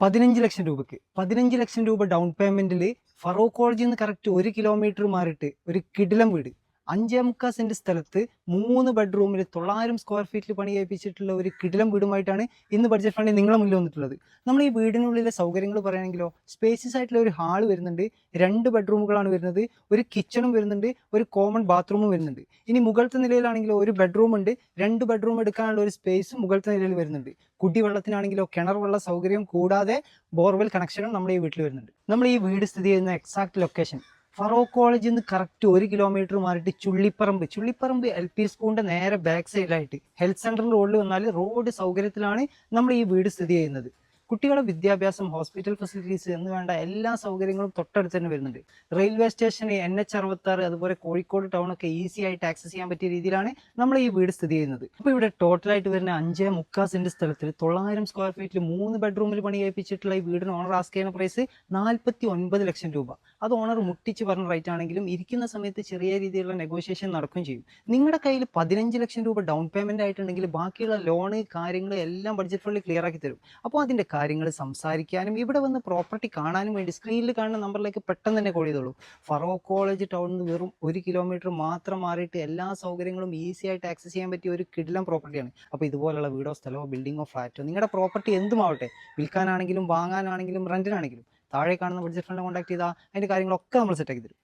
15 ലക്ഷം രൂപയ്ക്ക് 15 ലക്ഷം രൂപ ഡൗൺ പേയ്മെന്റിൽ ഫറോക്ക് കോളേജിൽ നിന്ന് കറക്റ്റ് 1 കിലോമീറ്റർ മാറിയിട്ട് ഒരു കിടിലം വീട് 5.25 സെന്റ് സ്ഥലത്ത് 3 ബെഡ്റൂമിൽ 900 സ്ക്വയർ ഫീറ്റിൽ പണി കഴിപ്പിച്ചിട്ടുള്ള ഒരു കിടിലം വീടുമായിട്ടാണ് ഇന്ന് ബഡ്ജറ്റ് ഫണ്ടിൽ നിങ്ങളെ മുന്നിൽ വന്നിട്ടുള്ളത്. നമ്മൾ ഈ വീടിനുള്ളിലെ സൗകര്യങ്ങൾ പറയുകയാണെങ്കിലോ സ്പേഷ്യസ് ആയിട്ടുള്ള ഒരു ഹാള് വരുന്നുണ്ട്, 2 ബെഡ്റൂമുകളാണ് വരുന്നത്, ഒരു കിച്ചണും വരുന്നുണ്ട്, ഒരു കോമൺ ബാത്റൂമും വരുന്നുണ്ട്. ഇനി മുകളിലത്തെ നിലയിലാണെങ്കിലോ ഒരു ബെഡ്റൂം ഉണ്ട്, 2 ബെഡ്റൂം എടുക്കാനുള്ള ഒരു സ്പേസും മുകളിലത്തെ നിലയിൽ വരുന്നുണ്ട്. കുടിവെള്ളത്തിനാണെങ്കിലോ കിണർ വെള്ള സൗകര്യം കൂടാതെ ബോർവെൽ കണക്ഷനും നമ്മുടെ ഈ വീട്ടിൽ വരുന്നുണ്ട്. നമ്മൾ ഈ വീട് സ്ഥിതി ചെയ്യുന്ന എക്സാക്ട് ലൊക്കേഷൻ ഫറോക്ക് കോളേജിൽ നിന്ന് കറക്റ്റ് 1 കിലോമീറ്റർ മാറിയിട്ട് ചുള്ളിപ്പറമ്പ് LP സ്കൂളിന്റെ നേരെ ബാക്ക് സൈഡിലായിട്ട് ഹെൽത്ത് സെന്ററിന്റെ റോഡിൽ വന്നാൽ റോഡ് സൗകര്യത്തിലാണ് നമ്മൾ ഈ വീട് സ്ഥിതി ചെയ്യുന്നത്. കുട്ടികളുടെ വിദ്യാഭ്യാസം, ഹോസ്പിറ്റൽ ഫെസിലിറ്റീസ് എന്ന് വേണ്ട എല്ലാ സൗകര്യങ്ങളും തൊട്ടടുത്ത് തന്നെ വരുന്നുണ്ട്. റെയിൽവേ സ്റ്റേഷൻ, NH66, അതുപോലെ കോഴിക്കോട് ടൗൺ ഒക്കെ ഈസി ആയിട്ട് ആക്സസ് ചെയ്യാൻ പറ്റിയ രീതിയിലാണ് നമ്മൾ ഈ വീട് സ്ഥിതി ചെയ്യുന്നത്. അപ്പോൾ ഇവിടെ ടോട്ടലായിട്ട് വരുന്ന 5.25 സെന്റ് സ്ഥലത്തിൽ 900 സ്ക്വയർ ഫീറ്റിൽ 3 ബെഡ്റൂമിൽ പണി കഴിപ്പിച്ചിട്ടുള്ള ഈ വീടിന് ഓണർ ആസ്ക് ചെയ്യുന്ന പ്രൈസ് 49 ലക്ഷം രൂപ. അത് ഓണർ മുട്ടിച്ച് പറഞ്ഞ റേറ്റ് ആണെങ്കിലും ഇരിക്കുന്ന സമയത്ത് ചെറിയ രീതിയിലുള്ള നെഗോഷിയേഷൻ നടക്കുകയും ചെയ്യും. നിങ്ങളുടെ കയ്യിൽ 15 ലക്ഷം രൂപ ഡൗൺ പേയ്മെന്റ് ആയിട്ടുണ്ടെങ്കിൽ ബാക്കിയുള്ള ലോണ് കാര്യങ്ങൾ എല്ലാം ബഡ്ജറ്റ് ഫണ്ടിൽ ക്ലിയർ ആക്കി തരും. അപ്പോൾ അതിന്റെ കാര്യങ്ങൾ സംസാരിക്കാനും ഇവിടെ വന്ന് പ്രോപ്പർട്ടി കാണാനും വേണ്ടി സ്ക്രീനിൽ കാണുന്ന നമ്പറിലേക്ക് പെട്ടെന്ന് തന്നെ കോൾ ചെയ്തോളൂ. ഫറോക്ക് കോളേജ് ടൗണിൽ നിന്ന് വെറും 1 കിലോമീറ്റർ മാത്രം മാറിയിട്ട് എല്ലാ സൗകര്യങ്ങളും ഈസി ആയിട്ട് ആക്സസ് ചെയ്യാൻ പറ്റിയ ഒരു കിടിലം പ്രോപ്പർട്ടിയാണ്. അപ്പോൾ ഇതുപോലുള്ള വീടോ സ്ഥലമോ ബിൽഡിങ്ങോ ഫ്ലാറ്റോ നിങ്ങളുടെ പ്രോപ്പർട്ടി എന്തുമാവട്ടെ, വിൽക്കാനാണെങ്കിലും വാങ്ങാനാണെങ്കിലും റെന്റിനാണെങ്കിലും താഴെ കാണുന്ന ബഡ്ജറ്റ് ഫണ്ട് കോൺടാക്ട് ചെയ്താൽ അതിന്റെ കാര്യങ്ങളൊക്കെ നമ്മൾ സെറ്റാക്കി തരും.